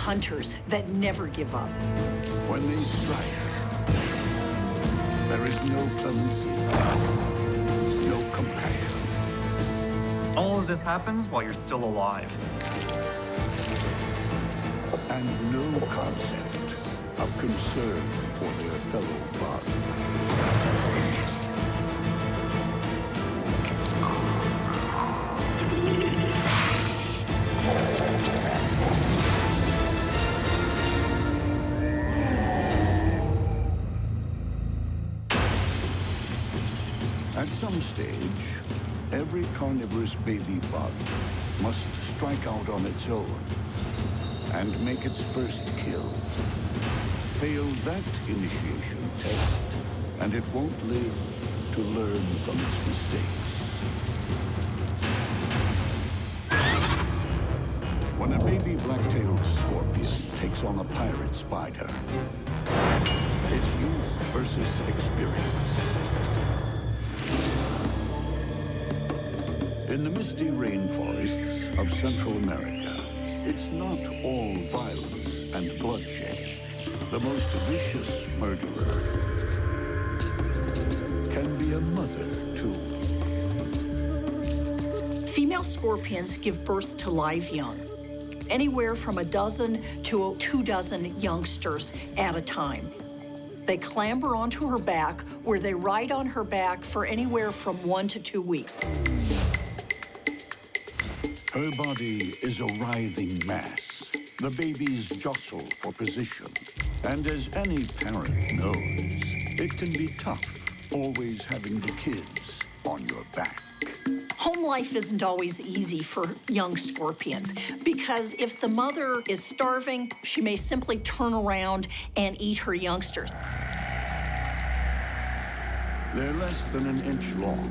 hunters that never give up. When they strike, there is no clemency, no compassion. All of this happens while you're still alive. And no concept of concern for their fellow bug. At some stage, every carnivorous baby bug must strike out on its own and make its first kill. Fail that initiation test, and it won't live to learn from its mistakes. When a baby Blacktail Scorpion takes on a pirate spider, it's youth versus experience. In the misty rainforests of Central America, it's not all violence and bloodshed. The most vicious murderer can be a mother, too. Female scorpions give birth to live young, anywhere from a dozen to 24 youngsters at a time. They clamber onto her back, where they ride on her back for anywhere from 1 to 2 weeks. Her body is a writhing mass. The babies jostle for position. And as any parent knows, it can be tough always having the kids on your back. Home life isn't always easy for young scorpions because if the mother is starving, she may simply turn around and eat her youngsters. They're less than an inch long,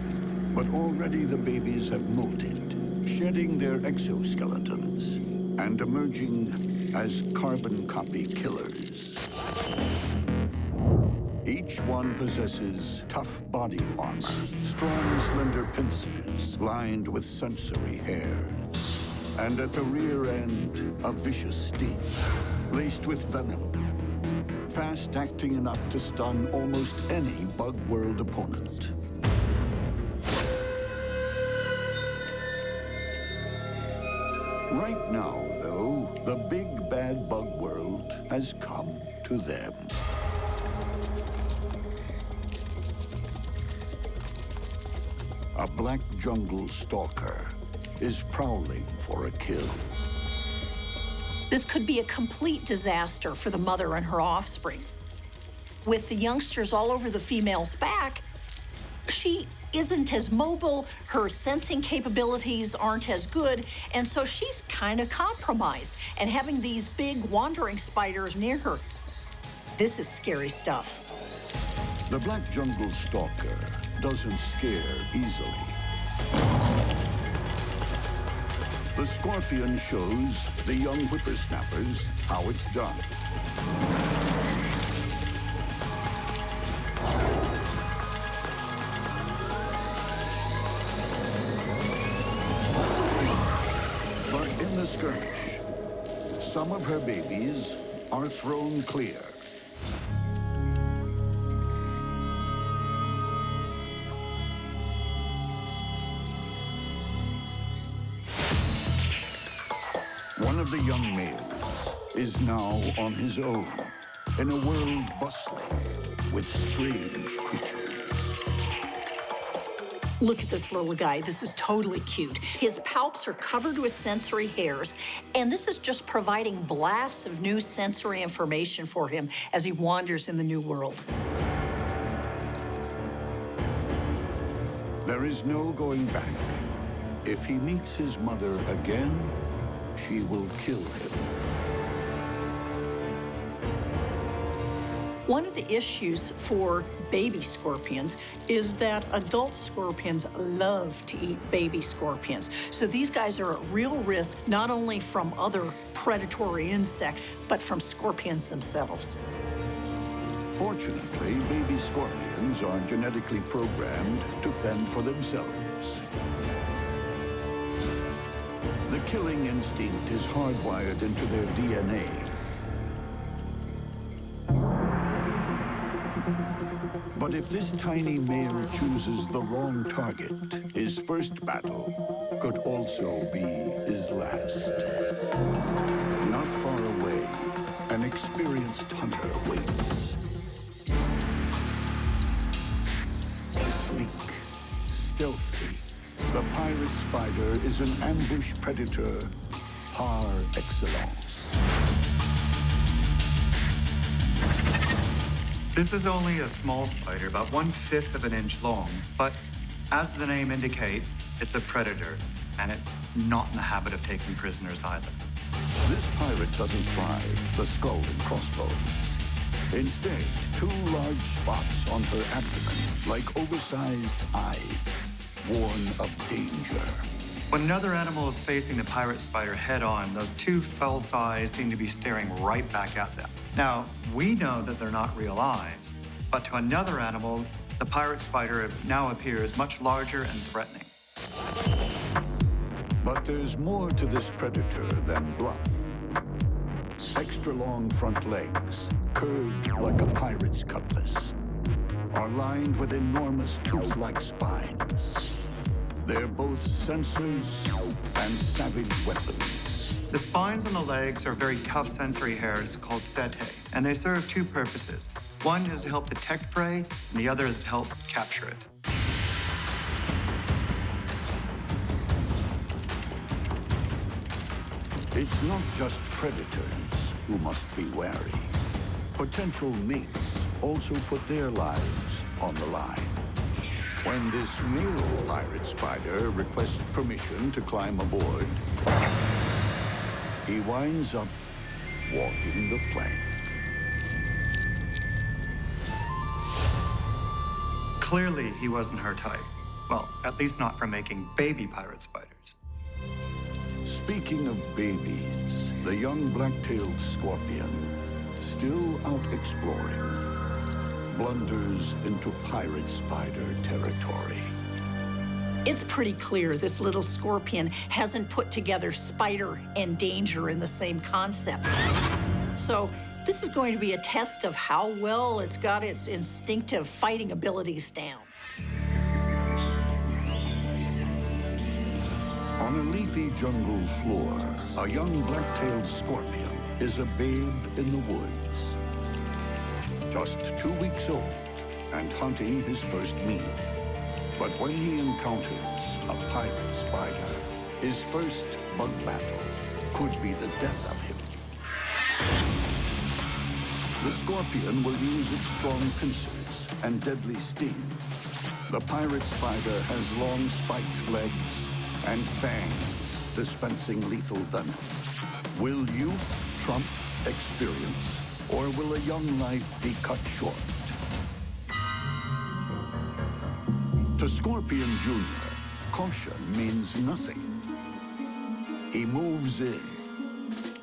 but already the babies have molted, shedding their exoskeletons and emerging as carbon copy killers. Each one possesses tough body armor, strong, slender pincers lined with sensory hairs, and at the rear end, a vicious sting laced with venom, fast-acting enough to stun almost any Bug World opponent. Right now, though, the big bad Bug World has come to them. A black jungle stalker is prowling for a kill. This could be a complete disaster for the mother and her offspring. With the youngsters all over the female's back, she isn't as mobile, her sensing capabilities aren't as good, and so she's kind of compromised. And having these big wandering spiders near her, this is scary stuff. The black jungle stalker doesn't scare easily. The scorpion shows the young whippersnappers how it's done. But in the skirmish, some of her babies are thrown clear. One of the young males is now on his own in a world bustling with strange creatures. Look at this little guy. This is totally cute. His palps are covered with sensory hairs, and this is just providing blasts of new sensory information for him as he wanders in the new world. There is no going back. If he meets his mother again, she will kill him. One of the issues for baby scorpions is that adult scorpions love to eat baby scorpions. So these guys are at real risk, not only from other predatory insects, but from scorpions themselves. Fortunately, baby scorpions are genetically programmed to fend for themselves. The killing instinct is hardwired into their DNA. But if this tiny male chooses the wrong target, his first battle could also be his last. Not far away, an experienced hunter waits. Sleek, stealthy, the pirate spider is an ambush predator par excellence. This is only a small spider, about 1/5 of an inch long, but as the name indicates, it's a predator, and it's not in the habit of taking prisoners either. This pirate doesn't fly the skull and crossbones. Instead, 2 large spots on her abdomen, like oversized eyes, warn of danger. When another animal is facing the pirate spider head-on, those 2 false eyes seem to be staring right back at them. Now, we know that they're not real eyes, but to another animal, the pirate spider now appears much larger and threatening. But there's more to this predator than bluff. Extra long front legs, curved like a pirate's cutlass, are lined with enormous tooth-like spines. They're both sensors and savage weapons. The spines on the legs are very tough sensory hairs called setae, and they serve 2 purposes. One is to help detect prey, and the other is to help capture it. It's not just predators who must be wary. Potential mates also put their lives on the line. When this male pirate spider requests permission to climb aboard, he winds up walking the plank. Clearly, he wasn't her type. Well, at least not for making baby pirate spiders. Speaking of babies, the young Blacktail Scorpion, still out exploring, blunders into pirate spider territory. It's pretty clear this little scorpion hasn't put together spider and danger in the same concept. So this is going to be a test of how well it's got its instinctive fighting abilities down. On a leafy jungle floor, a young black-tailed scorpion is a babe in the woods. Just 2 weeks old and hunting his first meal. But when he encounters a pirate spider, his first bug battle could be the death of him. The scorpion will use its strong pincers and deadly sting. The pirate spider has long spiked legs and fangs dispensing lethal venom. Will youth trump experience, or will a young life be cut short? To Scorpion Jr., caution means nothing. He moves in.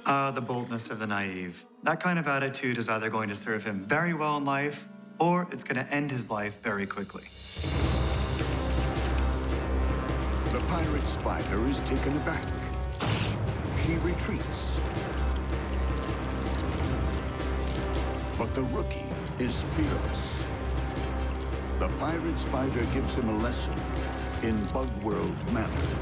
The boldness of the naive. That kind of attitude is either going to serve him very well in life, or it's going to end his life very quickly. The pirate spider is taken aback. She retreats. But the rookie is fearless. The pirate spider gives him a lesson in bug world manners.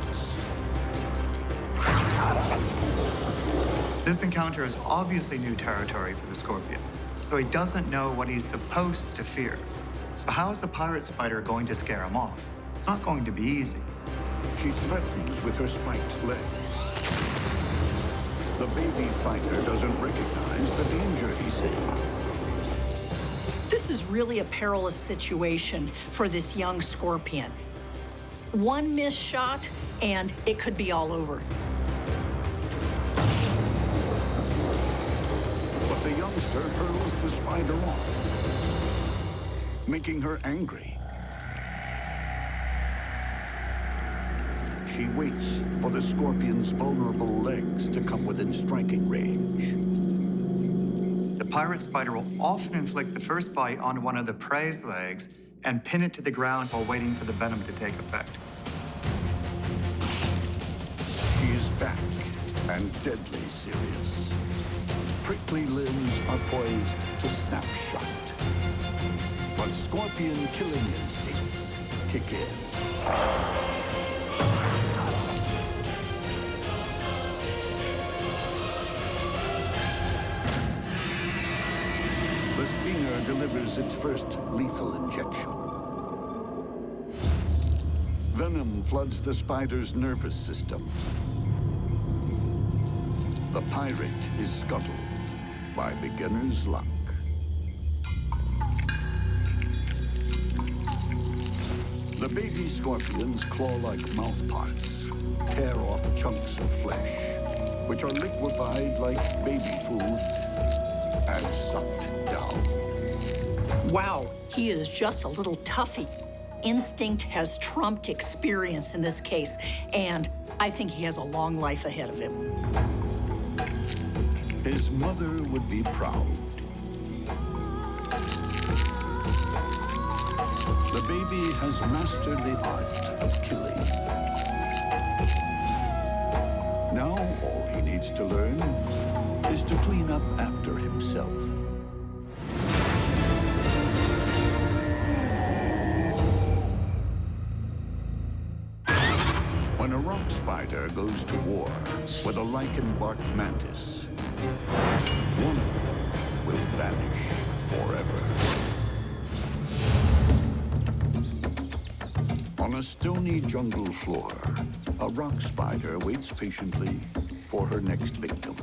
This encounter is obviously new territory for the scorpion, so he doesn't know what he's supposed to fear. So how is the pirate spider going to scare him off? It's not going to be easy. She threatens with her spiked legs. The baby fighter doesn't recognize the danger he's in. This is really a perilous situation for this young scorpion. One missed shot, and it could be all over. But the youngster hurls the spider off, making her angry. She waits for the scorpion's vulnerable legs to come within striking range. The pirate spider will often inflict the first bite onto one of the prey's legs and pin it to the ground while waiting for the venom to take effect. She is back and deadly serious. Prickly limbs are poised to snap shut. But scorpion killing instincts kick in. The stinger delivers its first lethal injection. Venom floods the spider's nervous system. The pirate is scuttled by beginner's luck. The baby scorpions' claw-like mouthparts tear off chunks of flesh, which are liquefied like baby food and sucked down. Wow, he is just a little toughy. Instinct has trumped experience in this case, and I think he has a long life ahead of him. His mother would be proud. The baby has mastered the art of killing. Now all he needs to learn is to clean up after himself. When a rock spider goes to war with a lichen-barked mantis, one of them will vanish forever. On a stony jungle floor, a rock spider waits patiently for her next victim.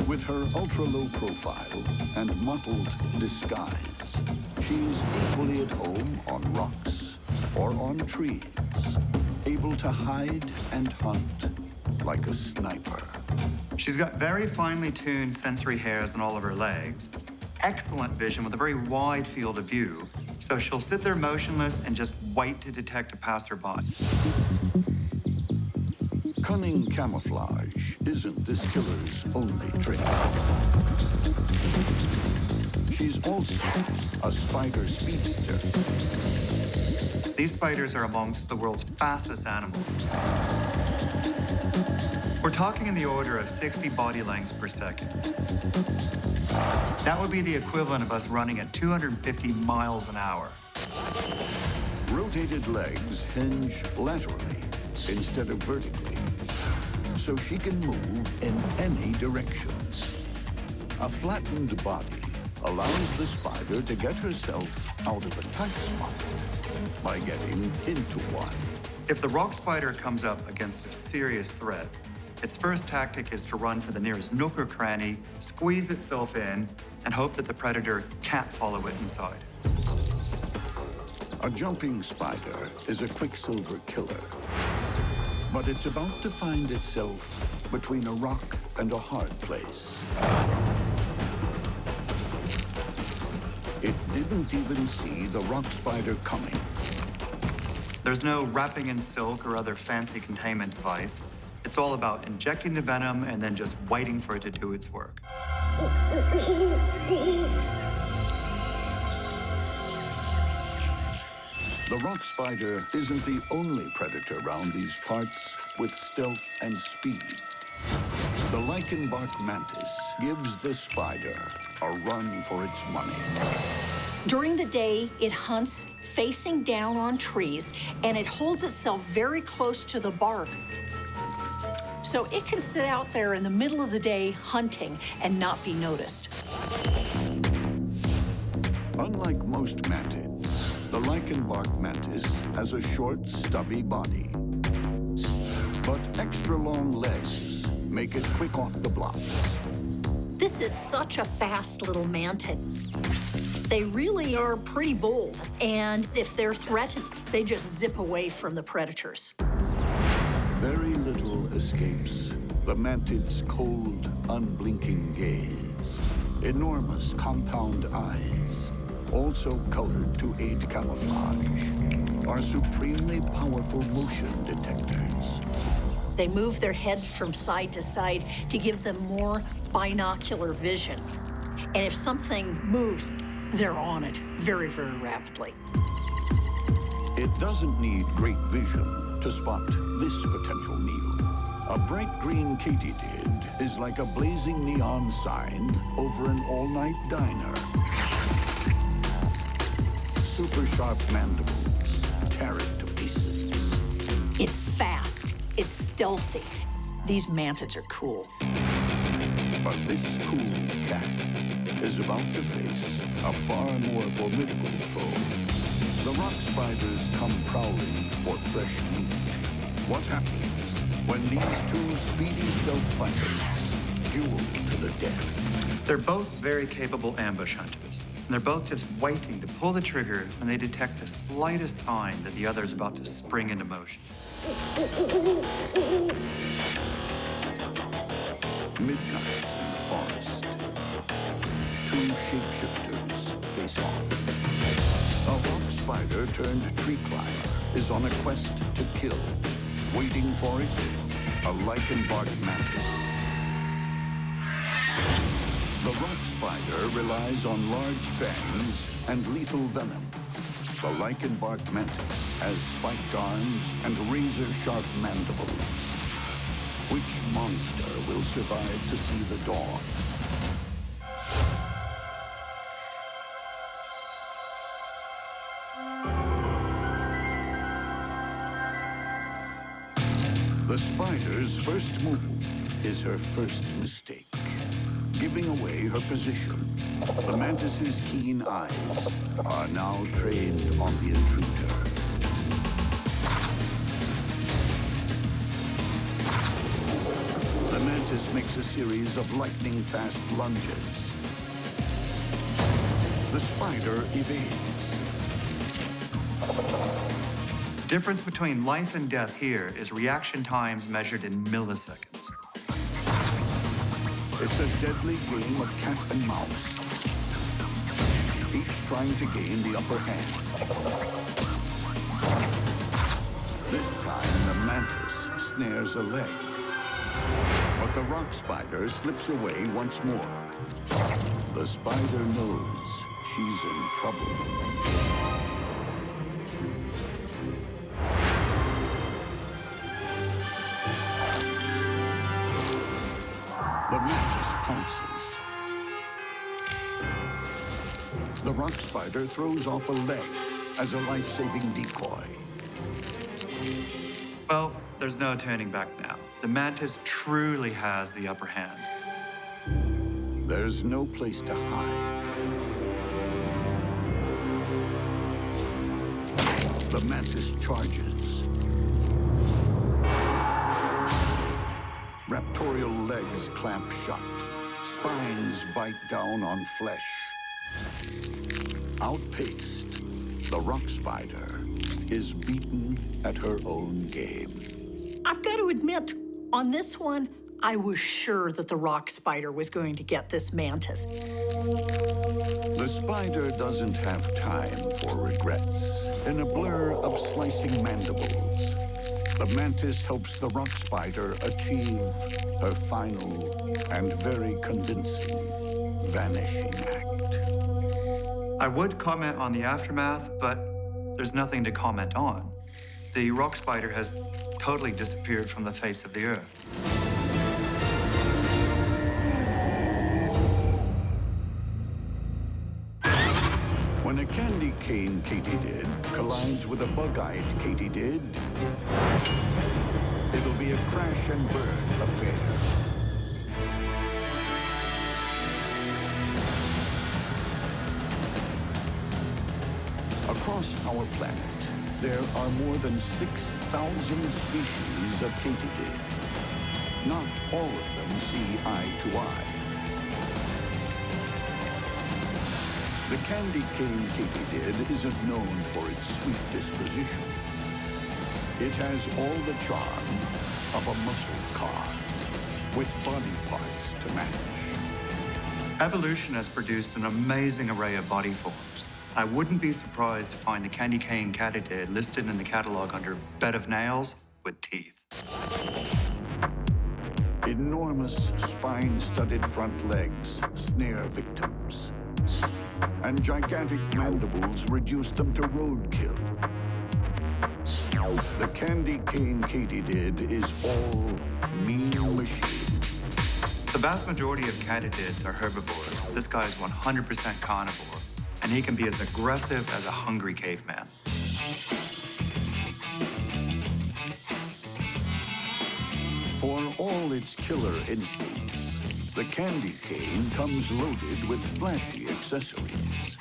With her ultra-low profile and mottled disguise, she's equally at home on rocks or on trees, able to hide and hunt like a sniper. She's got very finely tuned sensory hairs on all of her legs, excellent vision with a very wide field of view, so she'll sit there motionless and just wait to detect a passerby. Cunning camouflage isn't this killer's only trick. She's also a spider speedster. These spiders are amongst the world's fastest animals. We're talking in the order of 60 body lengths per second. That would be the equivalent of us running at 250 miles an hour. Rotated legs hinge laterally instead of vertically, so she can move in any direction. A flattened body allows the spider to get herself out of a tight spot by getting into one. If the rock spider comes up against a serious threat, its first tactic is to run for the nearest nook or cranny, squeeze itself in, and hope that the predator can't follow it inside. A jumping spider is a quicksilver killer, but it's about to find itself between a rock and a hard place. It didn't even see the rock spider coming. There's no wrapping in silk or other fancy containment device. It's all about injecting the venom and then just waiting for it to do its work. The rock spider isn't the only predator around these parts with stealth and speed. The lichen-bark mantis gives the spider a run for its money. During the day, it hunts facing down on trees, and it holds itself very close to the bark. So it can sit out there in the middle of the day hunting and not be noticed. Unlike most mantids, the lichen-bark mantis has a short, stubby body. But extra long legs make it quick off the block. This is such a fast little mantid. They really are pretty bold, and if they're threatened, they just zip away from the predators. Very little escapes the mantid's cold, unblinking gaze. Enormous compound eyes, also colored to aid camouflage, are supremely powerful motion detectors. They move their heads from side to side to give them more binocular vision. And if something moves, they're on it very, very rapidly. It doesn't need great vision to spot this potential meal. A bright green katydid is like a blazing neon sign over an all-night diner. Super sharp mandibles tear it to pieces. It's fast. It's stealthy. These mantids are cool. But this cool cat is about to face a far more formidable foe. The rock spiders come prowling for fresh meat. What happens when these two speedy stealth fighters duel to the death? They're both very capable ambush hunters, and they're both just waiting to pull the trigger when they detect the slightest sign that the other is about to spring into motion. Midnight in the forest. Two shapeshifters face off. A rock spider turned tree climber is on a quest to kill. Waiting for it, a lichen-bark mantis. The rock spider relies on large fangs and lethal venom. The lichen-bark mantis has spiked arms and razor-sharp mandibles. Which monster will survive to see the dawn? The spider's first move is her first mistake, giving away her position. The mantis's keen eyes are now trained on the intruder. The mantis makes a series of lightning-fast lunges. The spider evades. The difference between life and death here is reaction times measured in milliseconds. It's a deadly game of cat and mouse, each trying to gain the upper hand. This time, the mantis snares a leg, but the rock spider slips away once more. The spider knows she's in trouble. The mantis pounces. The rock spider throws off a leg as a life-saving decoy. Well, there's no turning back now. The mantis truly has the upper hand. There's no place to hide. The mantis charges. Raptorial legs clamp shut. Spines bite down on flesh. Outpaced, the rock spider is beaten at her own game. I've got to admit, on this one, I was sure that the rock spider was going to get this mantis. The spider doesn't have time for regrets. In a blur of slicing mandibles, the mantis helps the rock spider achieve her final and very convincing vanishing act. I would comment on the aftermath, but there's nothing to comment on. The rock spider has totally disappeared from the face of the earth. When a Candy Cane Katydid collides with a Bug-Eye Katydid, it'll be a crash and burn affair. Across our planet, there are more than 6,000 species of Katydid. Not all of them see eye to eye. The Candy Cane Katydid isn't known for its sweet disposition. It has all the charm of a muscle car, with body parts to match. Evolution has produced an amazing array of body forms. I wouldn't be surprised to find the Candy Cane Katydid listed in the catalog under bed of nails with teeth. Enormous spine-studded front legs snare victims, and gigantic mandibles reduce them to roadkill. The Candy Cane Katydid is all mean machine. The vast majority of katydids are herbivores. This guy is 100% carnivore, and he can be as aggressive as a hungry caveman. For all its killer instincts, the candy cane comes loaded with flashy accessories.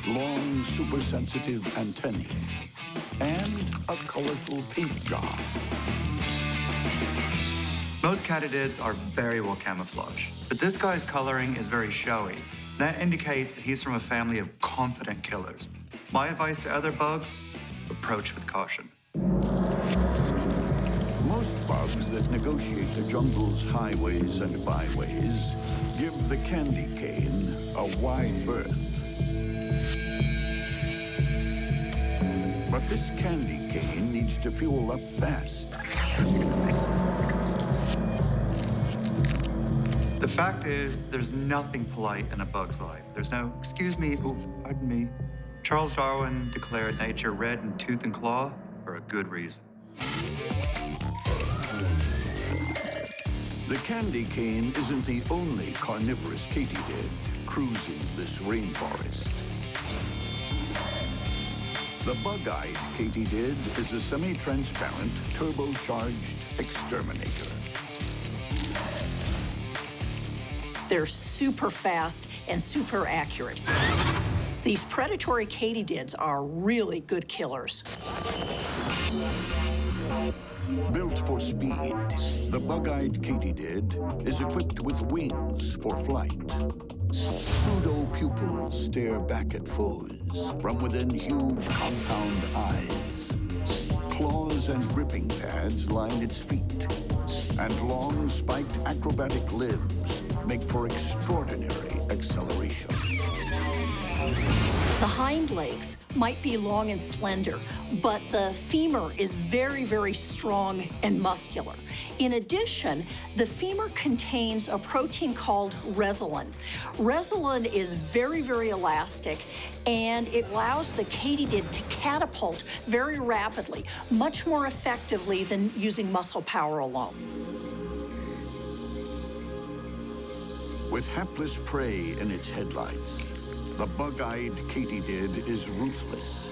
Long, super-sensitive antennae, and a colorful paint job. Most katydids are very well camouflaged, but this guy's coloring is very showy. That indicates that he's from a family of confident killers. My advice to other bugs, approach with caution. Most bugs that negotiate the jungle's highways and byways give the candy cane a wide berth. But this candy cane needs to fuel up fast. The fact is, there's nothing polite in a bug's life. There's no, excuse me, oh, pardon me. Charles Darwin declared nature red in tooth and claw for a good reason. The candy cane isn't the only carnivorous katydid cruising this rainforest. The Bug-Eye Katydid is a semi-transparent, turbocharged exterminator. They're super fast and super accurate. These predatory katydids are really good killers. Built for speed, the Bug-Eyed Katydid is equipped with wings for flight. Pseudo-pupils stare back at foes from within huge compound eyes. Claws and gripping pads line its feet, and long spiked acrobatic limbs make for extraordinary acceleration. The hind legs might be long and slender, but the femur is very, very strong and muscular. In addition, the femur contains a protein called resolin. Resolin is very, very elastic, and it allows the katydid to catapult very rapidly, much more effectively than using muscle power alone. With hapless prey in its headlights, the Bug-Eyed Katydid is ruthless.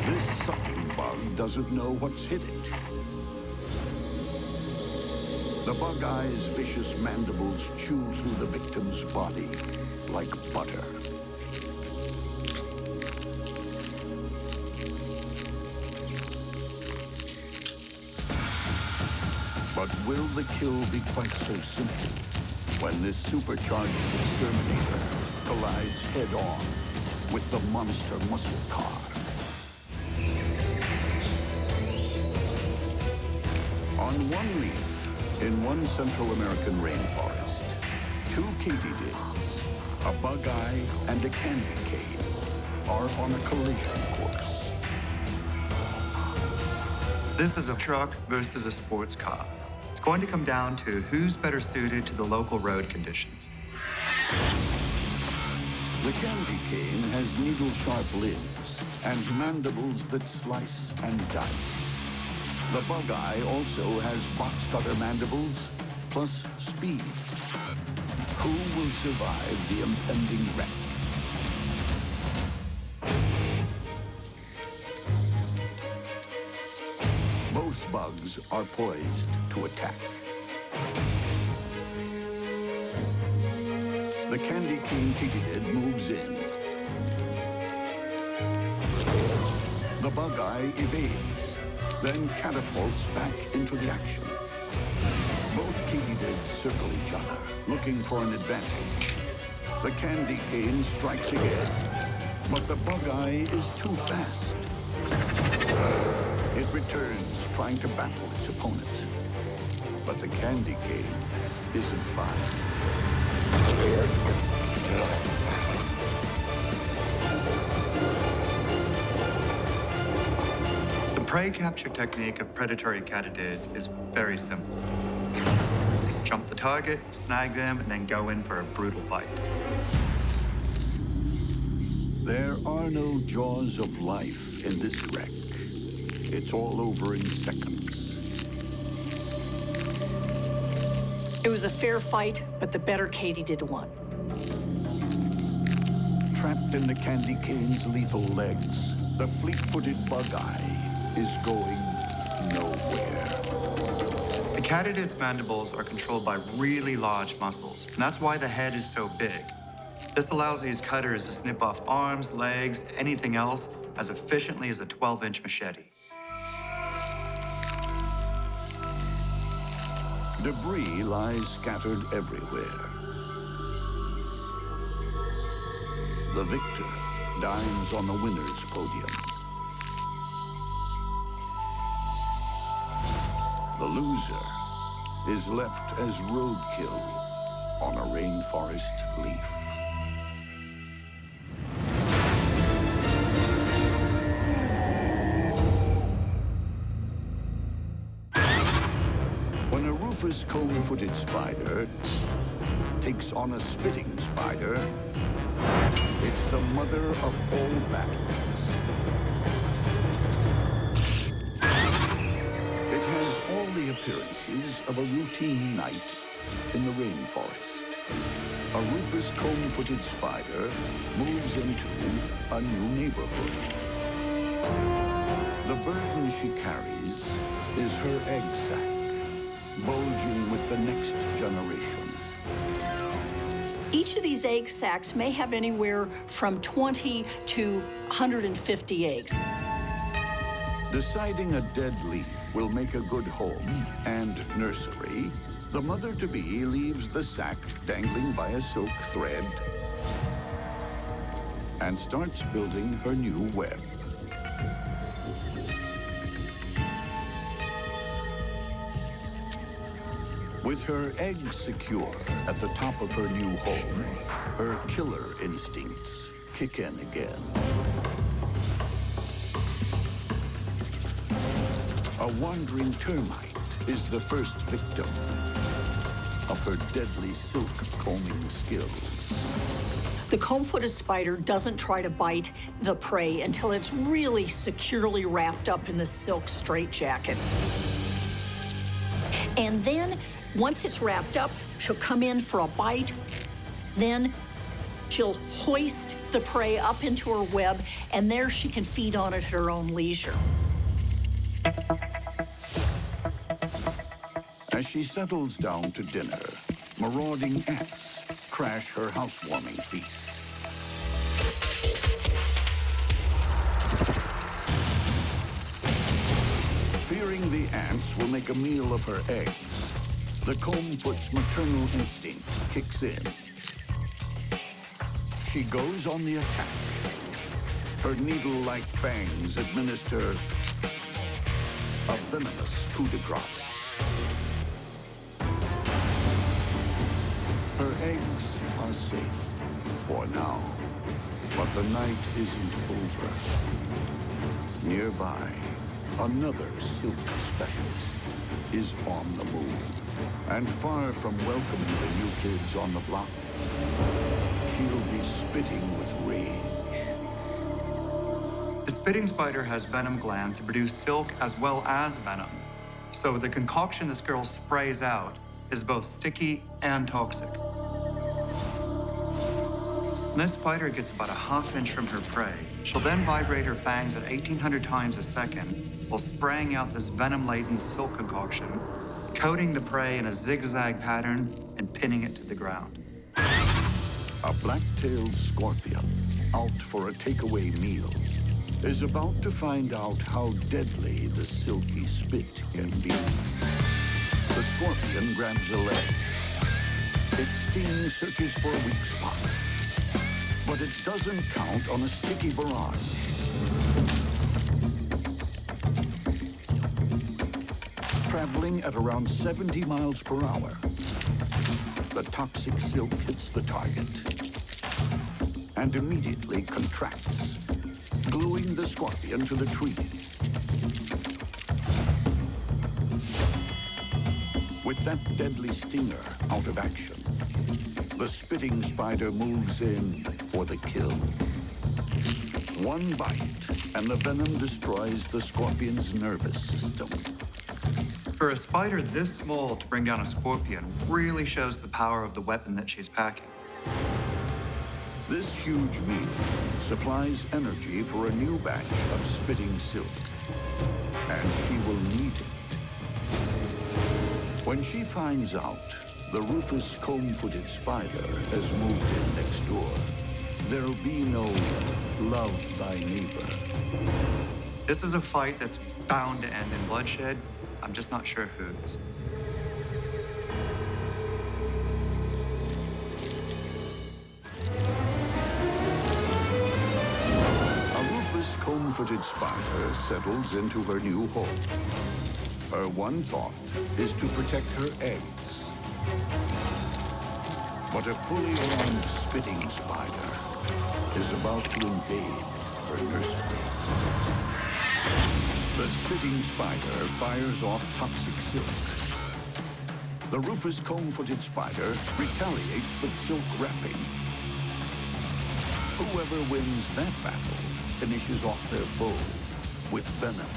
This sucking bug doesn't know what's hit it. The Bug-Eye's vicious mandibles chew through the victim's body like butter. But will the kill be quite so simple when this supercharged exterminator collides head-on with the monster muscle car? On one leaf, in one Central American rainforest, two katydids, a Bug-Eye and a Candy Cane, are on a collision course. This is a truck versus a sports car. It's going to come down to who's better suited to the local road conditions. The Candy Cane has needle-sharp limbs and mandibles that slice and dice. The Bug-Eye also has box-cutter mandibles, plus speed. Who will survive the impending wreck? Both bugs are poised to attack. The Candy Cane Katydid moves in. The Bug-Eye evades, then catapults back into the action. Both katydids circle each other, looking for an advantage. The Candy Cane strikes again, but the Bug-Eye is too fast. It returns, trying to battle its opponent. But the Candy Cane isn't fine. The prey capture technique of predatory katydids is very simple. Jump the target, snag them, and then go in for a brutal bite. There are no jaws of life in this wreck. It's all over in seconds. It was a fair fight, but the better Katydid won. Trapped in the Candy Cane's lethal legs, the fleet-footed Bug-Eye is going nowhere. The Katydid's mandibles are controlled by really large muscles, and that's why the head is so big. This allows these cutters to snip off arms, legs, anything else as efficiently as a 12-inch machete. Debris lies scattered everywhere. The victor dines on the winner's podium. The loser is left as roadkill on a rainforest leaf. When a rufous comb-footed spider takes on a spitting spider, it's the mother of all battles. It has all the appearances of a routine night in the rainforest. A rufous comb-footed spider moves into a new neighborhood. The burden she carries is her egg sac, bulging with the next generation. Each of these egg sacs may have anywhere from 20 to 150 eggs. Deciding a dead leaf will make a good home and nursery, the mother-to-be leaves the sac dangling by a silk thread and starts building her new web. With her eggs secure at the top of her new home, her killer instincts kick in again. A wandering termite is the first victim of her deadly silk combing skills. The comb-footed spider doesn't try to bite the prey until it's really securely wrapped up in the silk straitjacket. And then, once it's wrapped up, she'll come in for a bite. Then she'll hoist the prey up into her web, and there she can feed on it at her own leisure. As she settles down to dinner, marauding ants crash her housewarming feast. Fearing the ants will make a meal of her eggs, the comb-foot's maternal instinct kicks in. She goes on the attack. Her needle-like fangs administer a venomous coup de grace. Her eggs are safe for now, but the night isn't over. Nearby, another silk specialist is on the move. And far from welcoming the new kids on the block, she'll be spitting with rage. The spitting spider has venom glands to produce silk as well as venom. So the concoction this girl sprays out is both sticky and toxic. When this spider gets about a half inch from her prey, she'll then vibrate her fangs at 1,800 times a second while spraying out this venom-laden silk concoction, coating the prey in a zigzag pattern and pinning it to the ground. A black-tailed scorpion, out for a takeaway meal, is about to find out how deadly the silky spit can be. The scorpion grabs a leg. Its sting searches for a weak spot, but it doesn't count on a sticky barrage. Traveling at around 70 miles per hour, the toxic silk hits the target and immediately contracts, gluing the scorpion to the tree. With that deadly stinger out of action, the spitting spider moves in for the kill. One bite, and the venom destroys the scorpion's nervous system. For a spider this small to bring down a scorpion really shows the power of the weapon that she's packing. This huge meal supplies energy for a new batch of spitting silk, and she will need it. When she finds out the rufous comb-footed spider has moved in next door, there'll be no love thy neighbor. This is a fight that's bound to end in bloodshed. I'm just not sure whose. A rufous comb-footed spider settles into her new home. Her one thought is to protect her eggs. But a fully armed spitting spider is about to invade her nursery. The spitting spider fires off toxic silk. The rufous comb-footed spider retaliates with silk wrapping. Whoever wins that battle finishes off their foe with venom.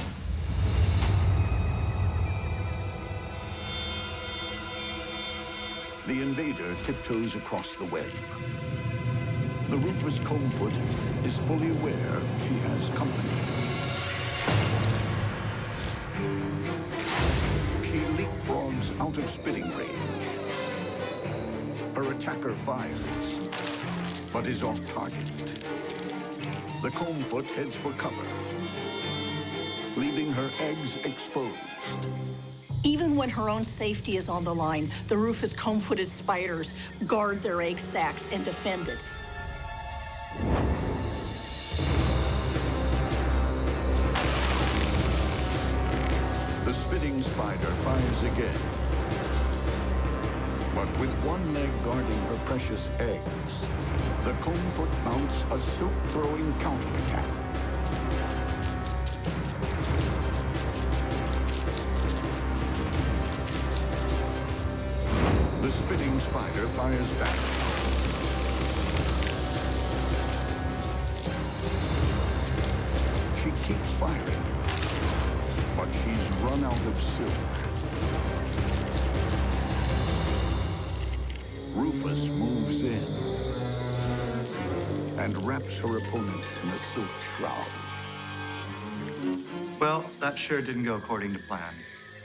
The invader tiptoes across the web. The rufous combfoot is fully aware she has company. She leapfrogs out of spitting range. Her attacker fires, but is off target. The combfoot heads for cover, leaving her eggs exposed. Even when her own safety is on the line, the rufous comb-footed spiders guard their egg sacs and defend it. The spitting spider fires again. But with one leg guarding her precious eggs, the combfoot mounts a silk-throwing counterattack. The spitting spider fires back. She keeps firing, but she's run out of silk. Rufus moves in and wraps her opponent in a silk shroud. Well, that sure didn't go according to plan.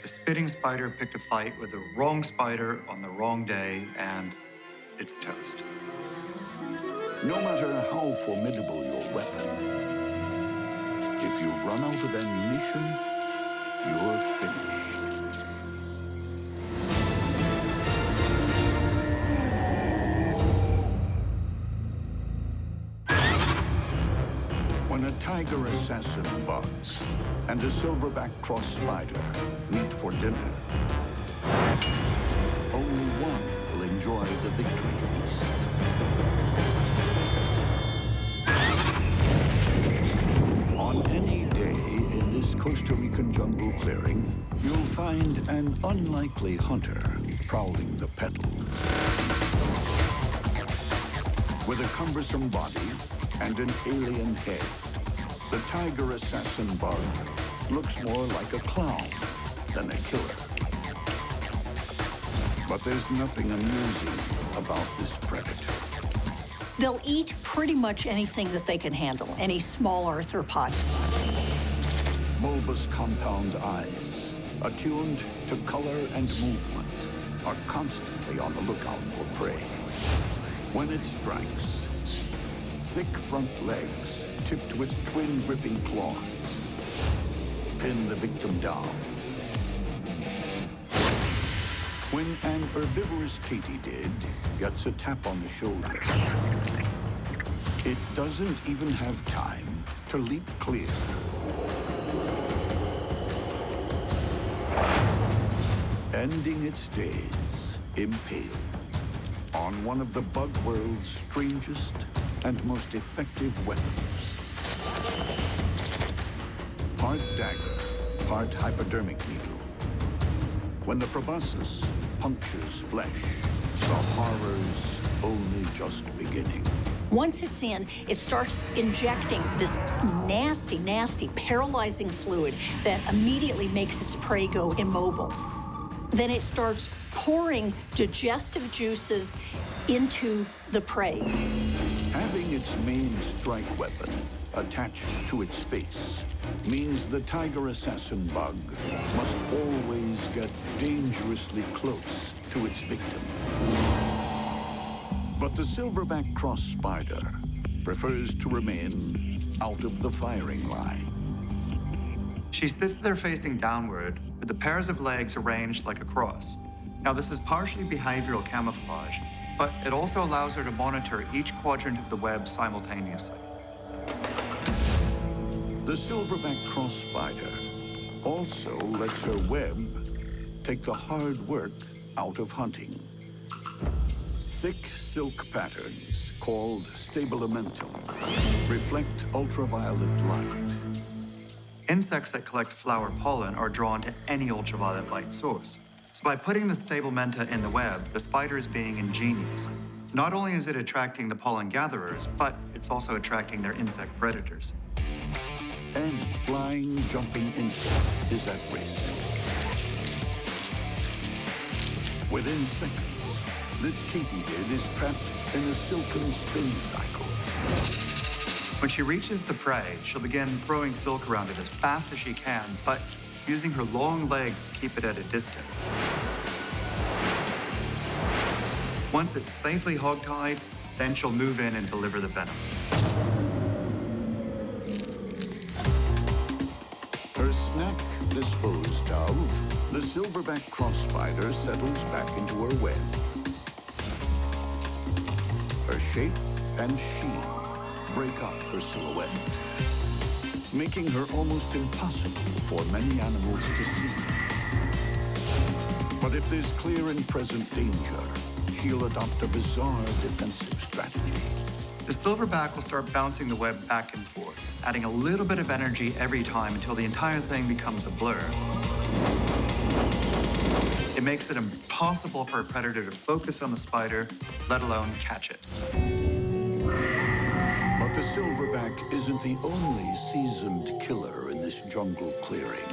The spitting spider picked a fight with the wrong spider on the wrong day, and it's toast. No matter how formidable your weapon, if you run out of ammunition, you're finished. When a tiger assassin bug and a silverback cross spider meet for dinner, only one will enjoy the victory feast. On any day in this Costa Rican jungle clearing, you'll find an unlikely hunter prowling the petals. With a cumbersome body and an alien head, the tiger assassin bug looks more like a clown than a killer. But there's nothing amusing about this predator. They'll eat pretty much anything that they can handle, any small arthropod. Bulbous compound eyes, attuned to color and movement, are constantly on the lookout for prey. When it strikes, thick front legs tipped with twin gripping claws pin the victim down. When an herbivorous katydid gets a tap on the shoulder, it doesn't even have time to leap clear. Ending its days impaled on one of the bug world's strangest and most effective weapons. Part dagger, part hypodermic needle. When the proboscis punctures flesh, the horror's only just beginning. Once it's in, it starts injecting this nasty, nasty, paralyzing fluid that immediately makes its prey go immobile. Then it starts pouring digestive juices into the prey. Having its main strike weapon attached to its face means the tiger assassin bug must always get dangerously close to its victim. But the silverback cross spider prefers to remain out of the firing line. She sits there facing downward, with the pairs of legs arranged like a cross. Now, this is partially behavioral camouflage, but it also allows her to monitor each quadrant of the web simultaneously. The silverback cross spider also lets her web take the hard work out of hunting. Thick silk patterns called stabilimentum reflect ultraviolet light. Insects that collect flower pollen are drawn to any ultraviolet light source. So by putting the stablementa in the web, the spider is being ingenious. Not only is it attracting the pollen gatherers, but it's also attracting their insect predators. Any flying, jumping insect is at risk. Within seconds, this katydid is trapped in a silken spin cycle. When she reaches the prey, she'll begin throwing silk around it as fast as she can, but using her long legs to keep it at a distance. Once it's safely hogtied, then she'll move in and deliver the venom. Her snack disposed of, the silverback cross spider settles back into her web. Her shape and sheen break up her silhouette, making her almost impossible for many animals to see. But if there's clear and present danger, she'll adopt a bizarre defensive strategy. The silverback will start bouncing the web back and forth, adding a little bit of energy every time until the entire thing becomes a blur. It makes it impossible for a predator to focus on the spider, let alone catch it. But the silverback isn't the only seasoned killer in this jungle clearing.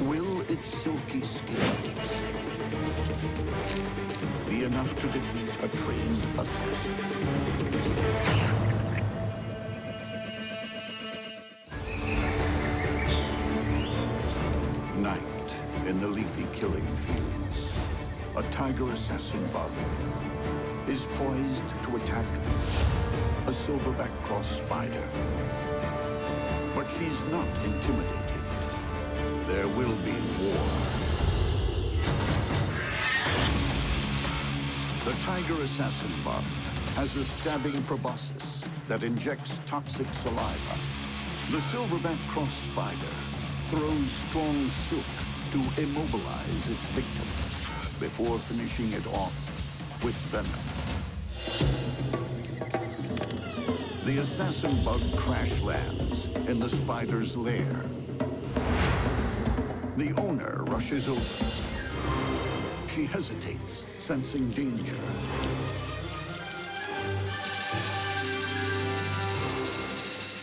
Will its silky skins be enough to defeat a trained assassin? Night in the leafy killing fields. A tiger assassin bug is poised to attack a silverback cross spider. But she's not intimidated. There will be war. The tiger assassin bug has a stabbing proboscis that injects toxic saliva. The silverback cross spider throws strong silk to immobilize its victim before finishing it off with venom. The assassin bug crash lands in the spider's lair. The owner rushes over. She hesitates, sensing danger.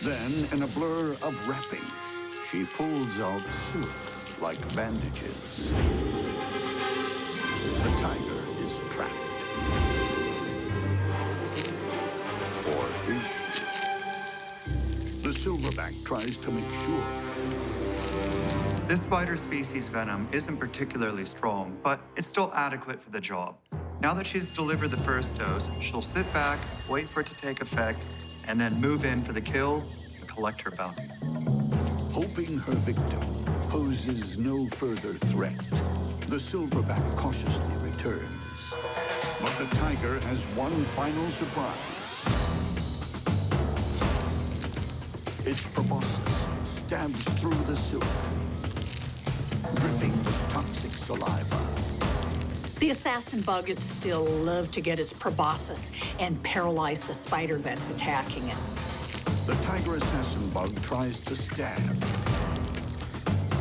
Then, in a blur of wrapping, she pulls out silk like bandages. The tiger is trapped. Or is she? The silverback tries to make sure. This spider species venom isn't particularly strong, but it's still adequate for the job. Now that she's delivered the first dose, she'll sit back, wait for it to take effect, and then move in for the kill and collect her bounty. Hoping her victim poses no further threat, the silverback cautiously returns. But the tiger has one final surprise. Its proboscis stabs through the silk, dripping with toxic saliva. The assassin bug would still love to get its proboscis and paralyze the spider that's attacking it. The tiger assassin bug tries to stab,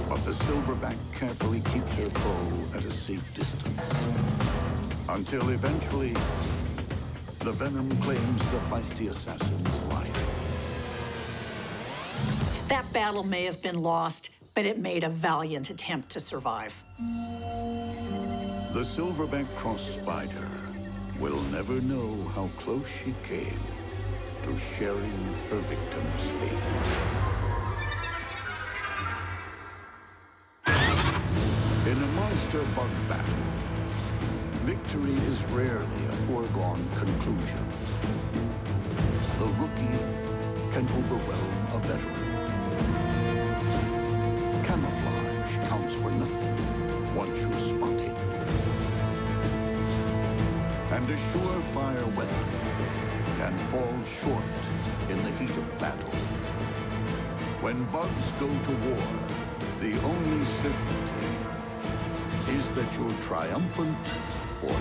but the silverback carefully keeps her foe at a safe distance. Until eventually, The venom claims the feisty assassin's life. That battle may have been lost, but it made a valiant attempt to survive. The silverback cross spider will never know how close she came to sharing her victim's fate. In a monster bug battle, victory is rarely a foregone conclusion. The rookie can overwhelm a veteran. Camouflage counts for nothing once you're spotted. And a surefire weapon can fall short in the heat of battle. When bugs go to war, the only certainty is that you're triumphant or